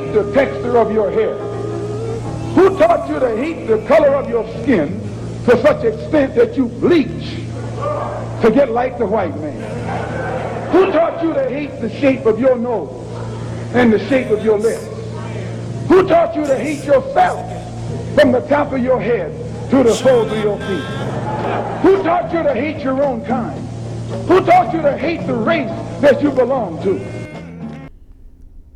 hate the texture of your hair? Who taught you to hate the color of your skin to such extent that you bleach to get like the white man? Who taught you to hate the shape of your nose and the shape of your lips? Who taught you to hate yourself from the top of your head to the soles of your feet? Who taught you to hate your own kind? Who taught you to hate the race that you belong to?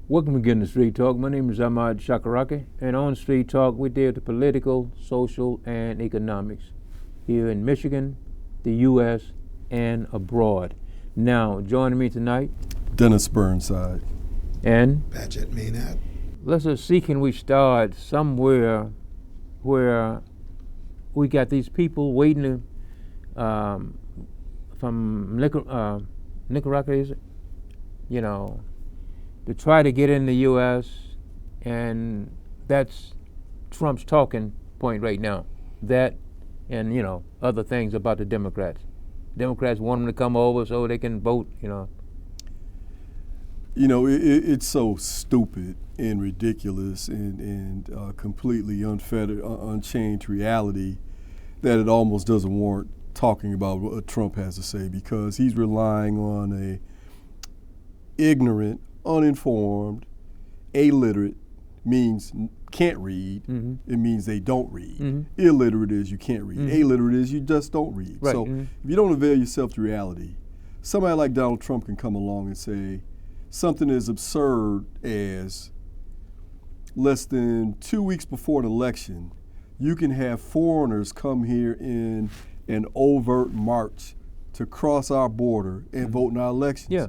Welcome again to Street Talk. My name is Ahmad Shakaraki, and on Street Talk we deal with political, social, and economics here in Michigan, the U.S., and abroad. Now, joining me tonight, Dennis Burnside. And Paget Maynard. Let's just see, can we start somewhere where we got these people waiting to, from Nicaragua, is it? You know, to try to get in the U.S., and that's Trump's talking point right now. That and, you know, other things about the Democrats. Democrats want them to come over so they can vote, you know. You know, it's so stupid and ridiculous and completely unfettered, unchanged reality that it almost doesn't warrant talking about what Trump has to say, because he's relying on a ignorant, uninformed, illiterate, means can't read. Mm-hmm. It means they don't read. Mm-hmm. Illiterate is you can't read. Mm-hmm. Illiterate is you just don't read. Right. So if you don't avail yourself to reality, somebody like Donald Trump can come along and say something as absurd as less than 2 weeks before an election, you can have foreigners come here in an overt march to cross our border and vote in our elections. Yeah.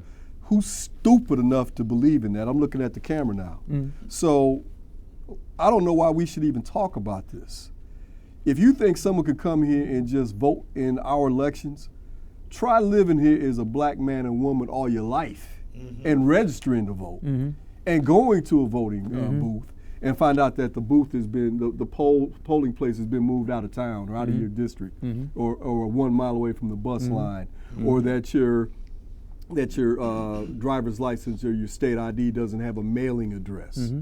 Who's stupid enough to believe in that? I'm looking at the camera now. So I don't know why we should even talk about this. If you think someone could come here and just vote in our elections, try living here as a black man and woman all your life and registering to vote and going to a voting booth and find out that the booth has been, the polling place has been moved out of town or out of your district or 1 mile away from the bus line, or that your driver's license or your state ID doesn't have a mailing address,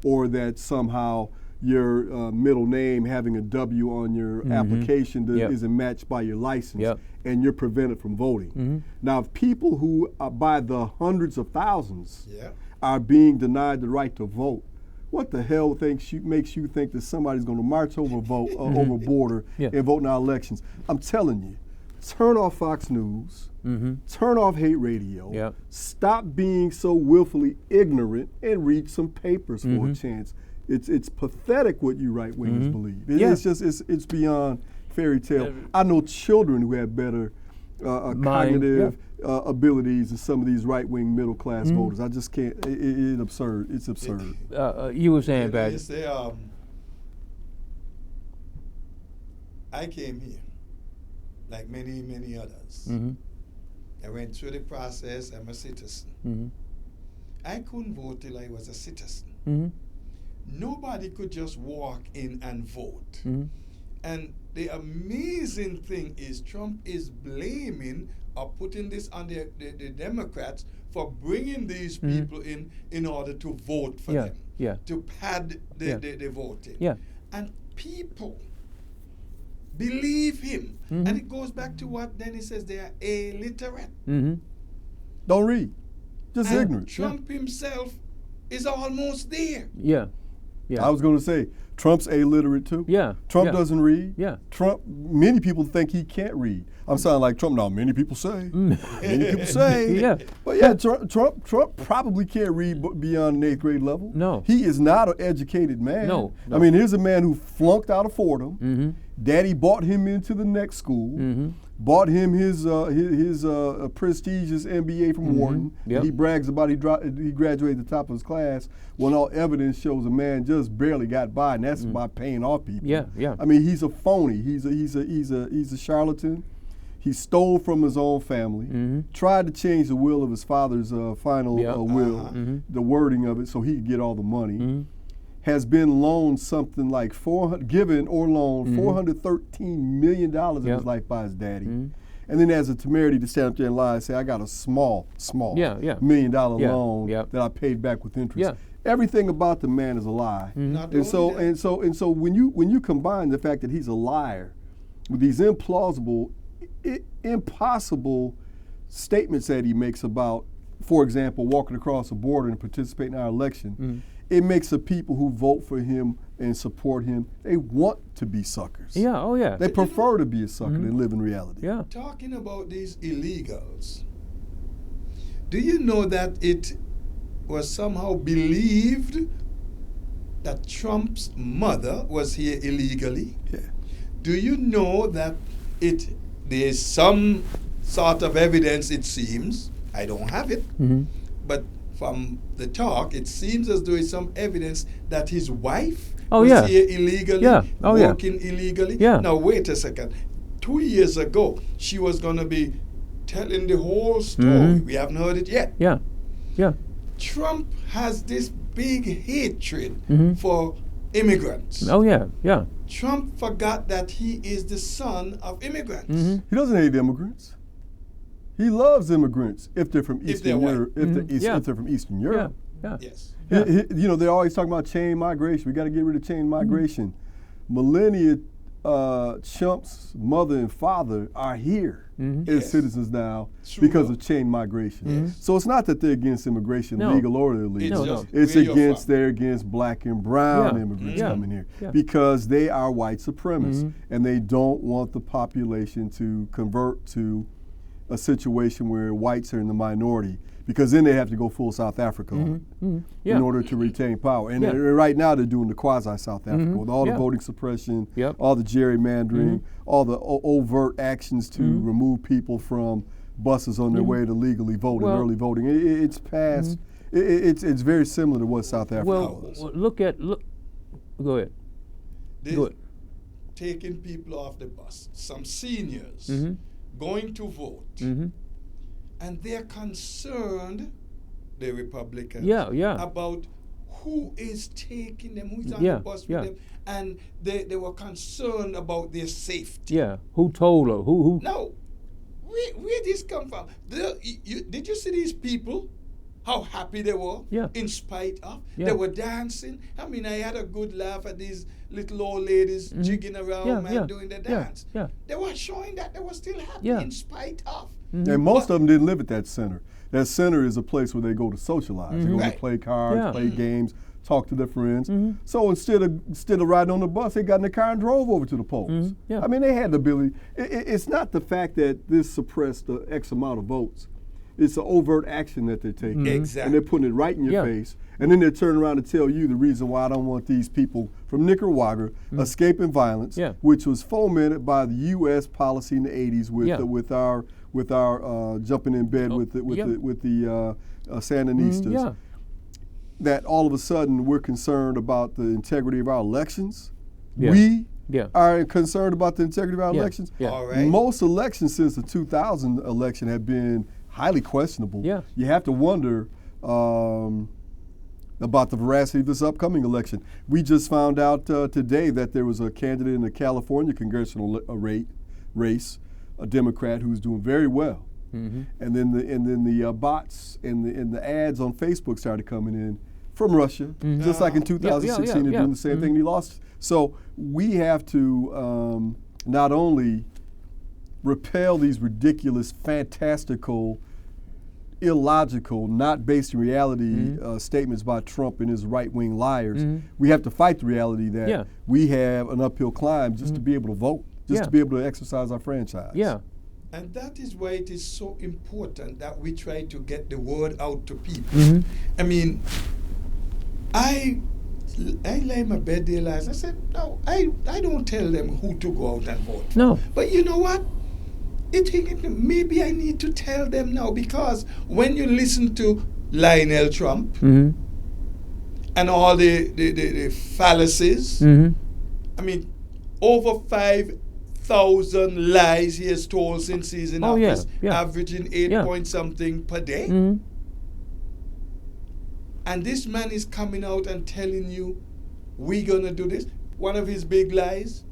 or that somehow your middle name having a W on your application isn't matched by your license, and you're prevented from voting. Now, if people who by the hundreds of thousands are being denied the right to vote, what the hell makes you think that somebody's going to march over over border and vote in our elections? I'm telling you, turn off Fox News, turn off hate radio, stop being so willfully ignorant, and read some papers for a chance. It's pathetic what you right wingers believe. It's beyond fairy tale. I know children who have better cognitive abilities than some of these right wing middle class voters. I just can't. It's absurd. It's absurd. You were saying, Pat. I came here like many others. I went through the process. I'm a citizen. I couldn't vote till I was a citizen. Nobody could just walk in and vote. And the amazing thing is Trump is blaming or putting this on the Democrats for bringing these people in order to vote for them, to pad the voting. And people believe him. And it goes back to what Dennis says, they are illiterate. Don't read. Just and ignorant. Trump himself is almost there. I was going to say, Trump's illiterate too. Trump doesn't read. Trump, many people think he can't read. I'm sounding like Trump now. Many people say. Many people say. But Trump probably can't read beyond an 8th grade level. No. He is not an educated man. No. I mean, here's a man who flunked out of Fordham. Daddy bought him into the next school. Bought him his prestigious MBA from Wharton. He brags about he graduated at the top of his class, when all evidence shows a man just barely got by, and that's by paying off people. I mean, he's a phony. He's a charlatan. He stole from his own family. Tried to change the will of his father's final will, the wording of it, so he could get all the money. Has been loaned something like $413 million in his life by his daddy. and then has the temerity to stand up there and lie and say, I got a small Yeah. $1 million Yeah. loan Yeah. that I paid back with interest. Yeah. Everything about the man is a lie. Not And so only that, and so when you combine the fact that he's a liar with these implausible, impossible statements that he makes about, for example, walking across the border and participating in our election, it makes the people who vote for him and support him, they want to be suckers. Yeah. Oh yeah. They prefer to be a sucker than live in reality. Yeah. talking about these illegals, do you know that it was somehow believed that Trump's mother was here illegally? Yeah. Do you know that there's some sort of evidence, it seems, I don't have it, but from the talk, it seems as though it's some evidence that his wife was here illegally, working illegally. Yeah. Now, wait a second. 2 years ago, she was going to be telling the whole story. We haven't heard it yet. Yeah. Yeah. Trump has this big hatred for immigrants. Oh yeah. Yeah. Trump forgot that he is the son of immigrants. He doesn't hate immigrants. He loves immigrants if they're from If they're Eastern white. Europe. If they're from Eastern Yeah. Europe. Yeah. Yes. You know, they're always talking about chain migration. We got to get rid of chain migration. Melania Trump's mother and father are here as Yes. citizens now True. because of chain migration. So it's not that they're against immigration, No. legal or illegal. It's just It's where you're against from. they're against black and brown Yeah. immigrants Yeah. coming here Yeah. because they are white supremacists and they don't want the population to convert to a situation where whites are in the minority, because then they have to go full South Africa on it Yeah. in order to retain power. And Yeah. right now they're doing the quasi-South Africa with all the Yeah. voting suppression, Yep. all the gerrymandering, all the overt actions to remove people from buses on their way to legally vote and Well- early voting. It's past. It's very similar to what South Africa was. Well, look. Go ahead. This Go ahead. taking people off the bus, some seniors going to vote, and they're concerned, the Republicans, Yeah. Yeah. about who is taking them, who's on Yeah, the bus yeah. with them, and they were concerned about their safety. Yeah. Who told her? Who? Now, where this come from? Did you see these people? How happy they were, Yeah. in spite of. Yeah. They were dancing. I mean, I had a good laugh at these little old ladies jigging around, Yeah, man, yeah, doing the yeah, dance. yeah. They were showing that they were still happy Yeah. in spite of. And most of them didn't live at that center. That center is a place where they go to socialize. They go Right. to play cards, Yeah. play games, talk to their friends. So instead of riding on the bus, they got in the car and drove over to the polls. Yeah. I mean, they had the ability. It's not the fact that this suppressed the X amount of votes. It's the overt action that they're taking. Exactly. And they're putting it right in your Yeah. face. And then they're turning around and tell you the reason why I don't want these people from Nicaragua escaping violence, Yeah. which was fomented by the U.S. policy in the 80s with our jumping in bed with the Sandinistas. Yeah. That all of a sudden we're concerned about the integrity of our elections. Yeah. We Yeah. are concerned about the integrity of our Yeah. elections. Yeah. All right. Most elections since the 2000 election have been highly questionable. Yeah. You have to wonder about the veracity of this upcoming election. We just found out today that there was a candidate in the California congressional race, a Democrat who's doing very well. And then the bots and the ads on Facebook started coming in from Russia, just like in 2016. They're doing the same thing. And he lost. So we have to not only repel these ridiculous, fantastical, illogical, not based in reality statements by Trump and his right-wing liars. We have to fight the reality that we have an uphill climb just to be able to vote, just to be able to exercise our franchise. Yeah. And that is why it is so important that we try to get the word out to people. I mean, I lay in my bed there last. I said, no, I don't tell them who to go out and vote. No. But you know what? Maybe I need to tell them now, because when you listen to Lionel Trump and all the fallacies, I mean, over 5,000 lies he has told since he's in office, averaging 8 point something per day. And this man is coming out and telling you, we're going to do this. One of his big lies,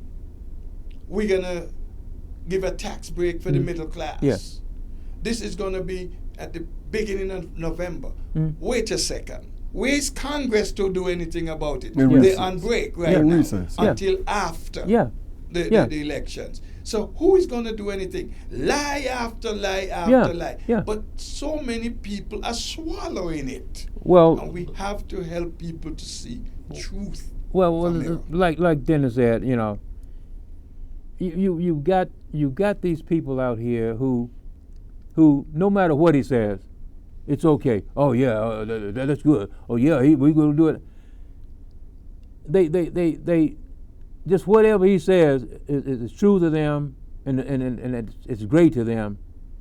we're going to give a tax break for the middle class. Yeah. This is going to be at the beginning of November. Wait a second. Where's Congress to do anything about it? They're on break right now until after the elections. So who is going to do anything? Lie after lie after lie. But so many people are swallowing it. Well, and we have to help people to see truth. Well, like Dennis said, you know, you got these people out here who no matter what he says, it's okay. Oh yeah, that's good. Oh yeah, we're gonna do it. They just whatever he says is true to them, and it's great to them,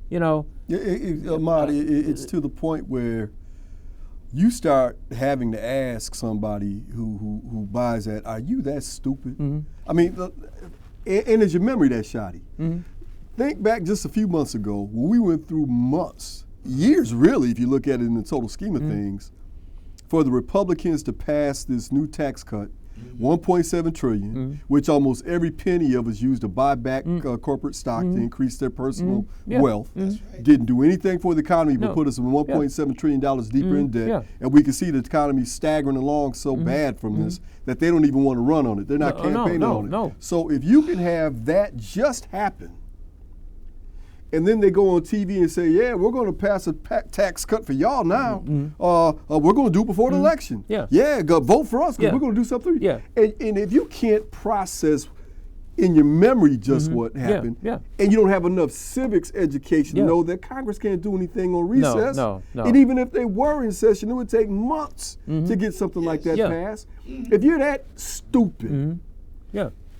you know. Ahmad, it's to the point where you start having to ask somebody who buys that, are you that stupid? I mean, and is your memory that shoddy? Think back just a few months ago when we went through months, years really, if you look at it in the total scheme of things, for the Republicans to pass this new tax cut, 1.7 trillion, which almost every penny of us used to buy back corporate stock to increase their personal wealth. Right. Didn't do anything for the economy but put us in $1.7 trillion deeper in debt. And we can see the economy staggering along so bad from this that they don't even want to run on it. They're not campaigning on it. So if you can have that just happen, and then they go on TV and say, yeah, we're going to pass a tax cut for y'all now. We're going to do it before the election. Vote for us because we're going to do something. And if you can't process in your memory just what happened, and you don't have enough civics education to know that Congress can't do anything on recess, and even if they were in session, it would take months to get something like that passed. If you're that stupid,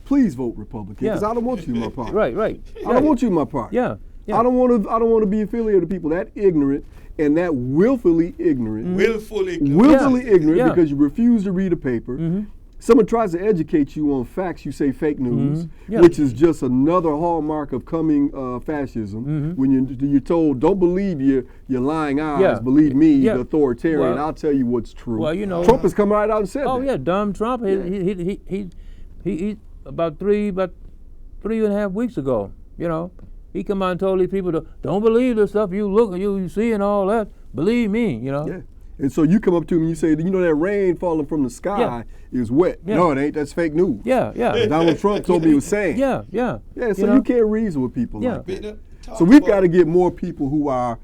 please vote Republican because I don't want you in my party. Right. I don't want you in my party. I don't want to be affiliated with people that ignorant and that willfully ignorant. Willfully ignorant because you refuse to read a paper. Someone tries to educate you on facts, you say fake news, which is just another hallmark of coming fascism. When you're told, don't believe your lying eyes, believe me, the authoritarian. I'll tell you what's true. Well, you know, Trump has come right out and said that. Dumb Trump. He about three and a half weeks ago, you know. He come out and told these people, don't believe the stuff you see and all that. Believe me, you know. And so you come up to him and you say, you know, that rain falling from the sky is wet. No, it ain't. That's fake news. Donald Trump told me he was saying. So you can't reason with people like that. So we've got to get more people who are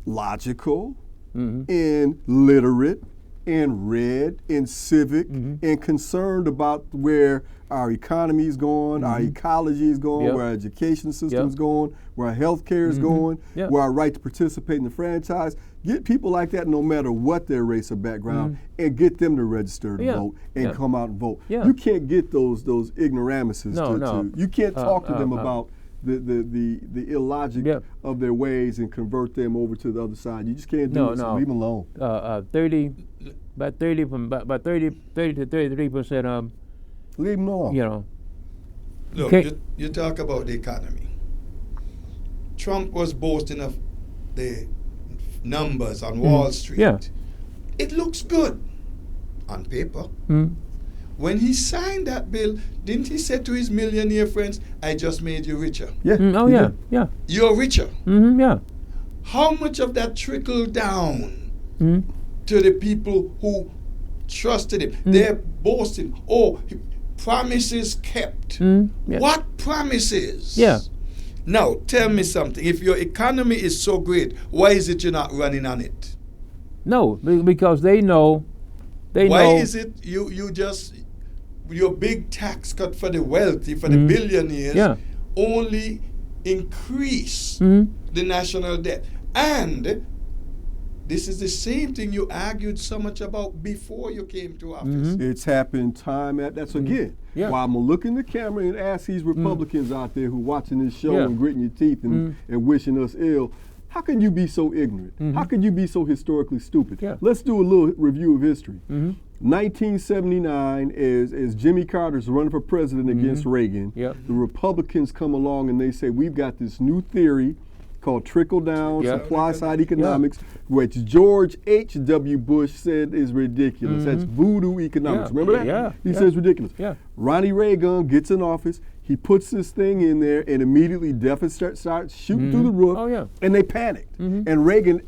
logical and literate and read and civic and concerned about where our economy is going, our ecology is going, where our education system is going, where our health care is going, where our right to participate in the franchise. Get people like that no matter what their race or background and get them to register to vote and come out and vote. You can't get those ignoramuses you can't talk to them about the illogic of their ways and convert them over to the other side. You just can't do it. So leave them alone. About 30 to 33%. Leave them alone. You know. Look, you talk about the economy. Trump was boasting of the numbers on Wall Street. It looks good on paper. When he signed that bill, didn't he say to his millionaire friends, I just made you richer? You're richer. How much of that trickled down to the people who trusted him? They're boasting, promises kept. What promises? Now, tell me something. If your economy is so great, why is it you're not running on it? No, because they know. Why is it your big tax cut for the wealthy, for the billionaires, only increase the national debt? And this is the same thing you argued so much about before you came to office. It's happened time at that's again. Why I'm gonna look in the camera and ask these Republicans out there who watching this show and gritting your teeth and wishing us ill. How can you be so ignorant? How can you be so historically stupid? Let's do a little review of history. 1979, as Jimmy Carter's running for president against Reagan, the Republicans come along and they say, we've got this new theory called trickle-down supply-side economics, which George H.W. Bush said is ridiculous. That's voodoo economics. Remember that? He says ridiculous. Ronnie Reagan gets in office. He puts this thing in there, and immediately deficit starts shooting through the roof. Oh, yeah. And they panicked. And Reagan,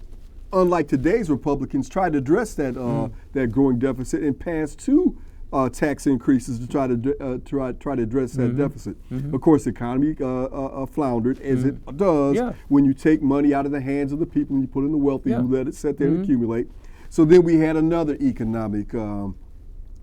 unlike today's Republicans, tried to address that that growing deficit and passed two tax increases to try to address that deficit. Of course, the economy floundered, as it does when you take money out of the hands of the people and you put it in the wealthy who let it sit there and accumulate. So then we had another economic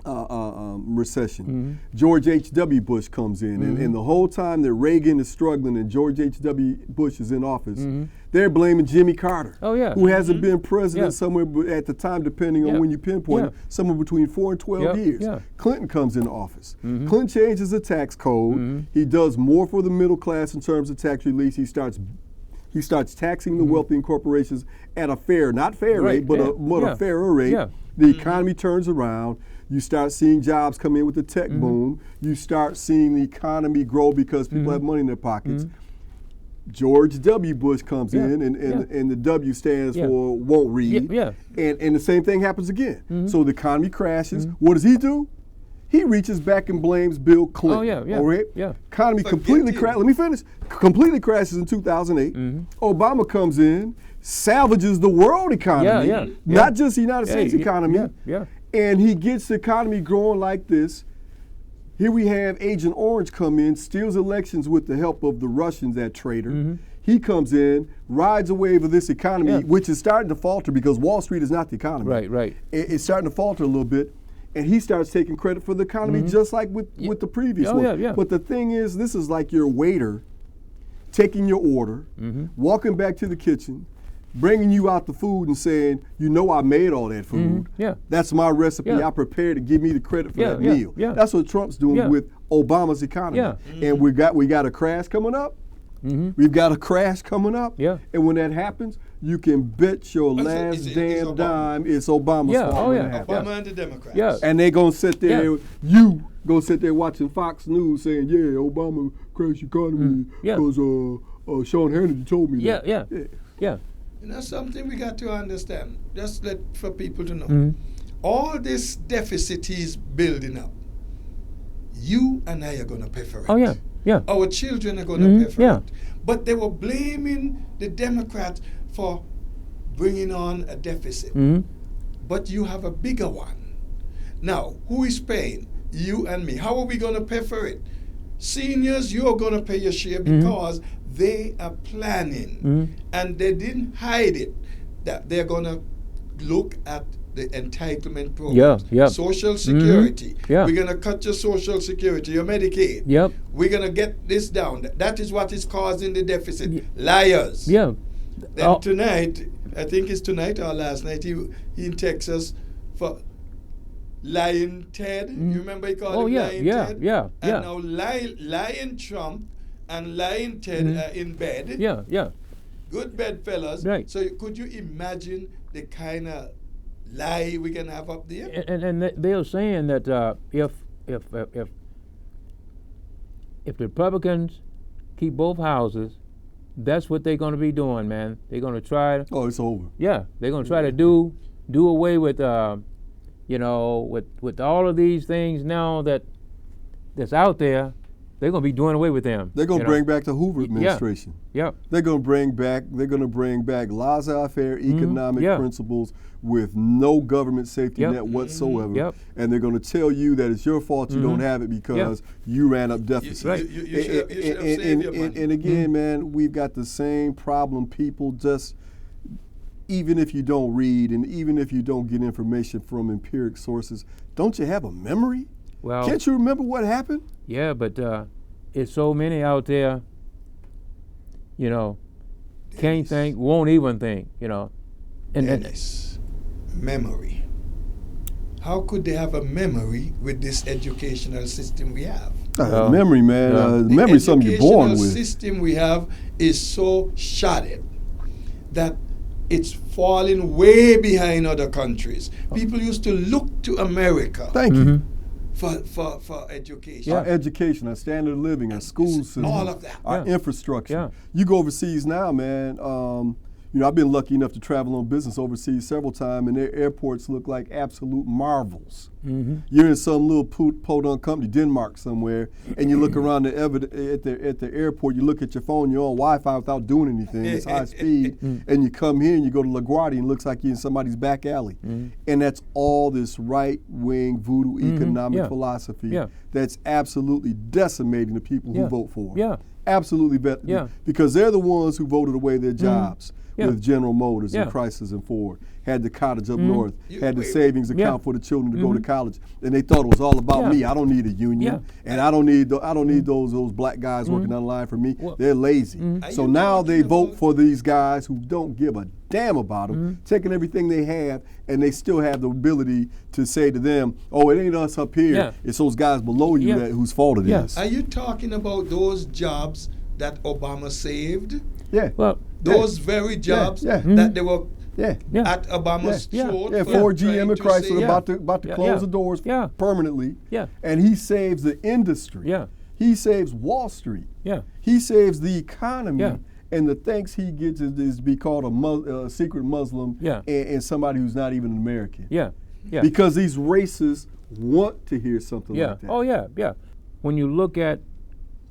recession. George H.W. Bush comes in, and the whole time that Reagan is struggling and George H.W. Bush is in office, they're blaming Jimmy Carter, who hasn't been president somewhere at the time, depending on when you pinpoint it, somewhere between 4 and 12 years. Clinton comes into office. Clinton changes the tax code. He does more for the middle class in terms of tax release. He starts taxing the wealthy and corporations at a fair, not fair rate, but a fairer rate. The economy turns around. You start seeing jobs come in with the tech boom. You start seeing the economy grow because people have money in their pockets. George W. Bush comes in, and the W stands for won't read. And the same thing happens again. So the economy crashes. What does he do? He reaches back and blames Bill Clinton. All right? Economy completely crashes. Let me finish. Completely crashes in 2008. Obama comes in, salvages the world economy, not just the United States economy. And he gets the economy growing like this. Here we have Agent Orange come in, steals elections with the help of the Russians, that traitor. He comes in, rides a wave of this economy, which is starting to falter because Wall Street is not the economy. It's starting to falter a little bit. And he starts taking credit for the economy just like with the previous one. But the thing is, this is like your waiter taking your order, walking back to the kitchen, bringing you out the food and saying, you know I made all that food. That's my recipe. I prepared to give me the credit for that meal. That's what Trump's doing with Obama's economy. And we got a crash coming up. We've got a crash coming up. And when that happens, you can bet your last damn dime it's Obama's fault. Obama and the Democrats. And they're going to sit there, you going to sit there watching Fox News saying, Obama crashed the economy because Sean Hannity told me that. You know something we got to understand, just for people to know. All this deficit is building up. You and I are going to pay for it. Our children are going to pay for it. But they were blaming the Democrats for bringing on a deficit. But you have a bigger one. Now, who is paying? You and me. How are we going to pay for it? Seniors, you're going to pay your share because they are planning. And they didn't hide it, that they're going to look at the entitlement program. Social Security. We're going to cut your Social Security, your Medicaid. We're going to get this down. That is what is causing the deficit. Liars. Then tonight, I think it's tonight or last night, he in Texas for lying Ted. You remember he called him lying Ted? And now lying Trump and lying Ted are in bed. Good bedfellows. So could you imagine the kind of lie we can have up there? And they're saying that if the Republicans keep both houses, that's what they're going to be doing, man. They're going to try to. Oh, it's over. They're going to try to do away with, with all of these things now that's out there. They're going to be doing away with them. They're going to bring back the Hoover administration. They're going to bring back laissez-faire economic principles with no government safety net whatsoever. And they're going to tell you that it's your fault you don't have it because you ran up deficits. And again, man, we've got the same problem. People just, even if you don't read and even if you don't get information from empiric sources, don't you have a memory? Well, can't you remember what happened? Yeah, but it's so many out there, can't think, won't even think, And Dennis, memory. How could they have a memory with this educational system we have? Memory, man. Memory is something you're born with. The educational system we have is so shoddy that it's falling way behind other countries. People used to look to America. Thank you. For education. Our education, our standard of living, our school system. All of that. Our infrastructure. You go overseas now, man, You know, I've been lucky enough to travel on business overseas several times, and their airports look like absolute marvels. Mm-hmm. You're in some little podunk company, Denmark somewhere, and you look around at the airport, you look at your phone, you're on Wi-Fi without doing anything. It's high speed, and you come here and you go to LaGuardia and it looks like you're in somebody's back alley. And that's all this right-wing voodoo economic philosophy that's absolutely decimating the people who vote for it. Absolutely, because they're the ones who voted away their jobs with General Motors and Chrysler and Ford, had the cottage up north, had the savings account for the children to go to college, and they thought it was all about me. I don't need a union, and I don't need those black guys working on the line for me. They're lazy. So now they vote for these guys who don't give a damn about them, taking everything they have, and they still have the ability to say to them, "Oh, it ain't us up here; it's those guys below you whose fault it is." Are you talking about those jobs that Obama saved? Yeah. Well, those very jobs that they were at Obama's throat. Ford, GM, and Chrysler about to close the doors permanently. And he saves the industry. He saves Wall Street. He saves the economy. And the thanks he gets is be called a secret Muslim and somebody who's not even an American. Because these racists want to hear something like that. Oh, yeah. When you look at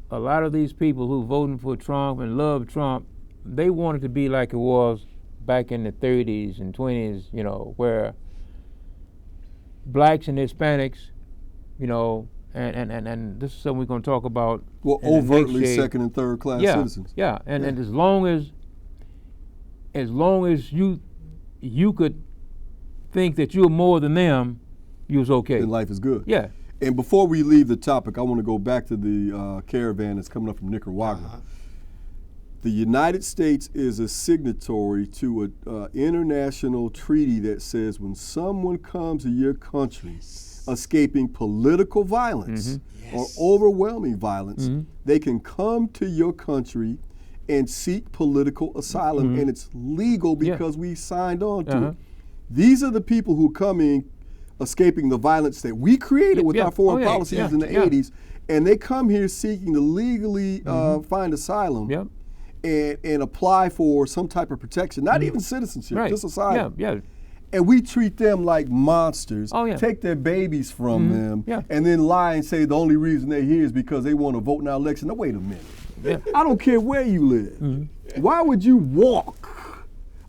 a lot of these people who voting for Trump and love Trump, they want it to be like it was back in the 30s and 20s, you know, where blacks and Hispanics, you know, and this is something we're going to talk about. Well, overtly second and third class citizens. And as long as you could think that you're more than them, you was okay. Then life is good. Yeah. And before we leave the topic, I want to go back to the caravan that's coming up from Nicaragua. The United States is a signatory to an international treaty that says when someone comes to your country escaping political violence or overwhelming violence, they can come to your country and seek political asylum, and it's legal because we signed on to it. These are the people who come in escaping the violence that we created with our foreign policies in the 80s, and they come here seeking to legally find asylum and apply for some type of protection, not even citizenship, just asylum. And we treat them like monsters, take their babies from them, and then lie and say the only reason they're here is because they want to vote in our election. Now, wait a minute. I don't care where you live. Why would you walk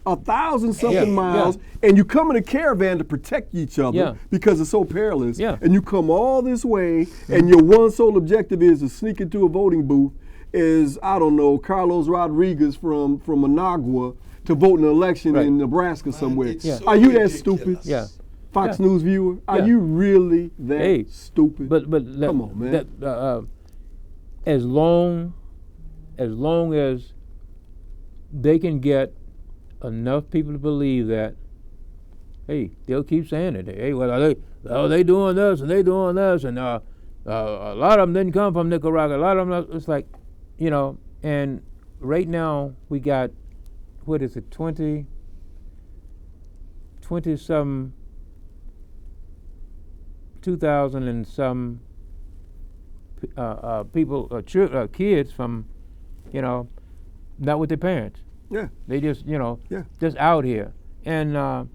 1,000-something miles and you come in a caravan to protect each other because it's so perilous, and you come all this way and your one sole objective is to sneak into a voting booth is, I don't know, Carlos Rodriguez from Managua to vote in an election in Nebraska somewhere. So are you that ridiculous. stupid? Fox News viewer, are you really that stupid? But come on, man. As long as they can get enough people to believe that, hey, they'll keep saying it. Hey, well, they doing this and they doing this, and a lot of them didn't come from Nicaragua. A lot of them, it's like, you know. And right now we got, what is it, 20 some 2,000 and some people, kids from, you know, not with their parents. They just, you know, just out here. And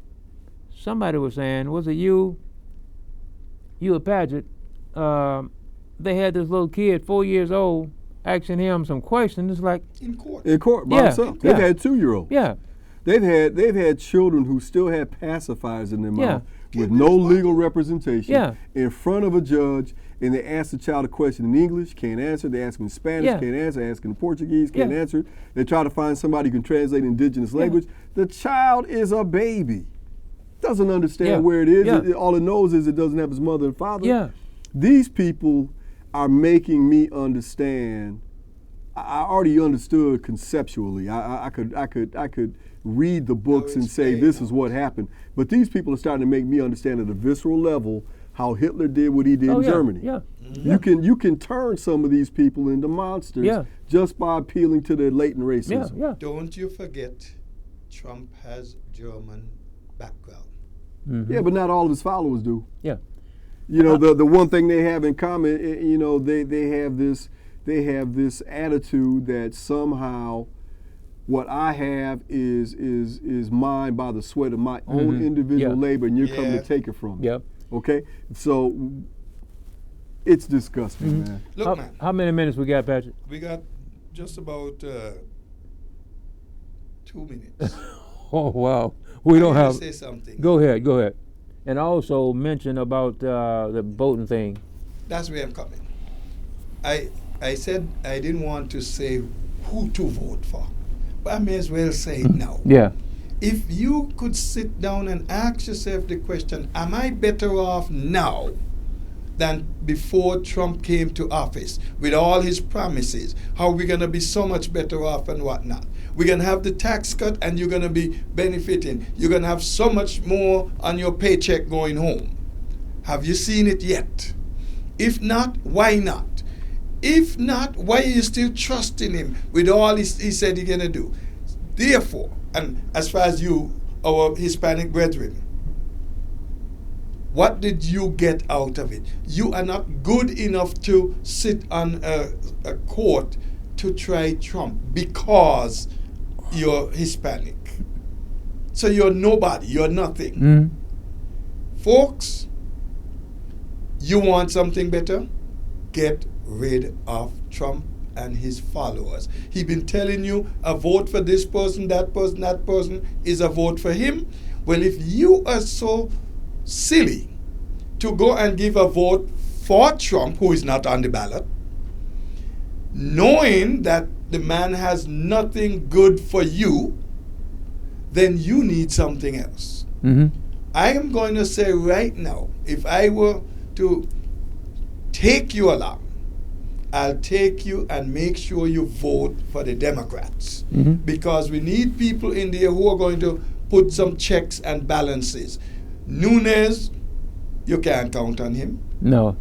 somebody was saying, was it you or Paget? They had this little kid, 4 years old, asking him some questions. It's like in court by himself. They've had 2-year-olds. They've had children who still had pacifiers in their mouth with no legal representation in front of a judge, and they ask the child a question in English, can't answer. They ask him in Spanish, can't answer. Ask him in Portuguese, can't answer. They try to find somebody who can translate indigenous language. The child is a baby. Doesn't understand where it is. All it knows is it doesn't have his mother and father. These people are making me understand. I already understood conceptually. I could read the books and say this is what happened. But these people are starting to make me understand at a visceral level how Hitler did what he did in Germany. You can turn some of these people into monsters just by appealing to their latent racism. Don't you forget, Trump has German background. Yeah, but not all of his followers do. You know, the one thing they have in common, you know, they have this attitude that somehow what I have is mine by the sweat of my own individual labor, and you're coming to take it from me. Yep. Okay? So it's disgusting, man. Look, man. How many minutes we got, Patrick? We got just about 2 minutes. Oh, wow. We don't have. Say something. Go ahead. And also mention about the voting thing. That's where I'm coming. I said I didn't want to say who to vote for, but I may as well say it now. Yeah. If you could sit down and ask yourself the question, am I better off now than before Trump came to office with all his promises? How are we going to be so much better off and whatnot? We're going to have the tax cut and you're going to be benefiting. You're going to have so much more on your paycheck going home. Have you seen it yet? If not, why not? If not, why are you still trusting him with all he said he's going to do? Therefore, and as far as you, our Hispanic brethren, what did you get out of it? You are not good enough to sit on a court to try Trump because you're Hispanic. So you're nobody, you're nothing. Mm. Folks, you want something better? Get rid of Trump and his followers. He's been telling you a vote for this person, that person is a vote for him. Well, if you are so silly to go and give a vote for Trump, who is not on the ballot, knowing that the man has nothing good for you, then you need something else. Mm-hmm. I am going to say right now, if I were to take you along, I'll take you and make sure you vote for the Democrats. Mm-hmm. Because we need people in there who are going to put some checks and balances. Nunes, you can't count on him. No.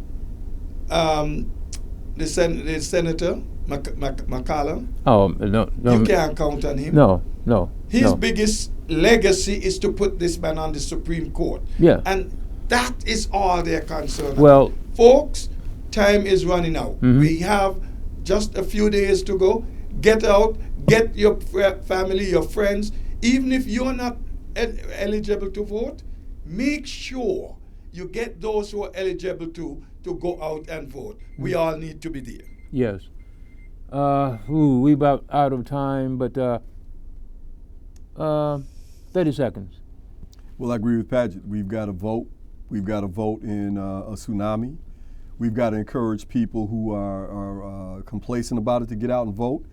The senator, McCallum, No. you can't count on him. No. His biggest legacy is to put this man on the Supreme Court. Yeah. And that is all they're concerned Well, about. Folks, time is running out. Mm-hmm. We have just a few days to go. Get out, get your family, your friends. Even if you're not eligible to vote, make sure you get those who are eligible to go out and vote. We all need to be there. yes. We about out of time, but 30 seconds. Well, I agree with Paget. We've got to vote. We've got to vote in a tsunami. We've got to encourage people who are complacent about it to get out and vote.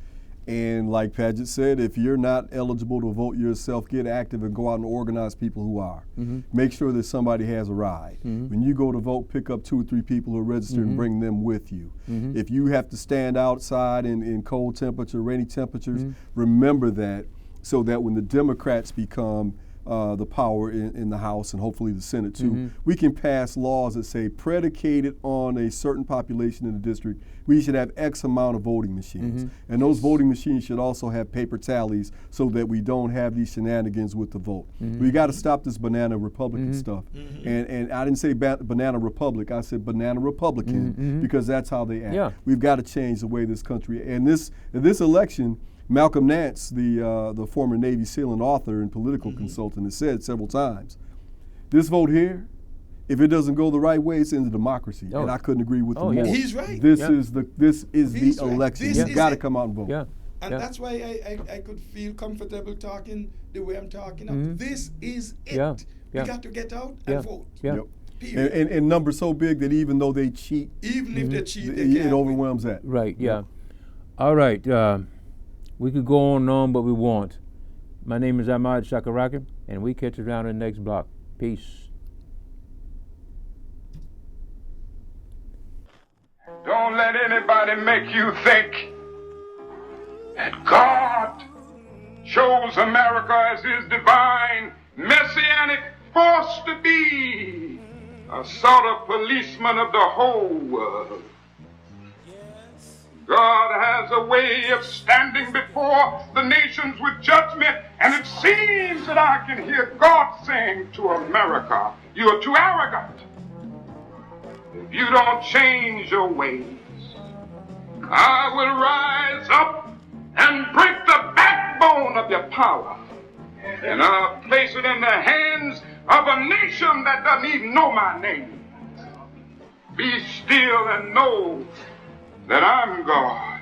And like Paget said, if you're not eligible to vote yourself, get active and go out and organize people who are. Mm-hmm. Make sure that somebody has a ride. Mm-hmm. When you go to vote, pick up 2 or 3 people who are registered Mm-hmm. and bring them with you. Mm-hmm. If you have to stand outside in cold temperature, rainy temperatures, Mm-hmm. remember that, so that when the Democrats become the power in the House and hopefully the Senate too, Mm-hmm. we can pass laws that say predicated on a certain population in the district, we should have X amount of voting machines. Mm-hmm. And those voting machines should also have paper tallies so that we don't have these shenanigans with the vote. Mm-hmm. We got to stop this banana Republican Mm-hmm. stuff. Mm-hmm. And I didn't say banana republic, I said banana Republican Mm-hmm. because that's how they act. Yeah. We've got to change the way this country, and this election, Malcolm Nance, the former Navy SEAL and author and political consultant, has said several times, this vote here, if it doesn't go the right way, it's into democracy. Oh. And I couldn't agree with him Yeah. more. He's right. This Yeah. is He's the right. election. This You've is got to it. come out and vote. Yeah. And Yeah. that's why I could feel comfortable talking the way I'm talking. Mhm. This is it. Yeah, yeah. We got to get out Yeah. and vote. Yeah. Yep. Period. And numbers so big that even though they cheat, Even if they cheat, they it can't win. overwhelms that. Right, yeah. All right. We could go on, but we won't. My name is Ahmad Shakaraka, and we catch you down in the next block. Peace. Don't let anybody make you think that God chose America as his divine, messianic force to be a sort of policeman of the whole world. God has a way of standing before the nations with judgment, and it seems that I can hear God saying to America, you are too arrogant. If you don't change your ways, I will rise up and break the back backbone of your power. And I'll place it in the hands of a nation that doesn't even know my name. Be still and know that I'm God.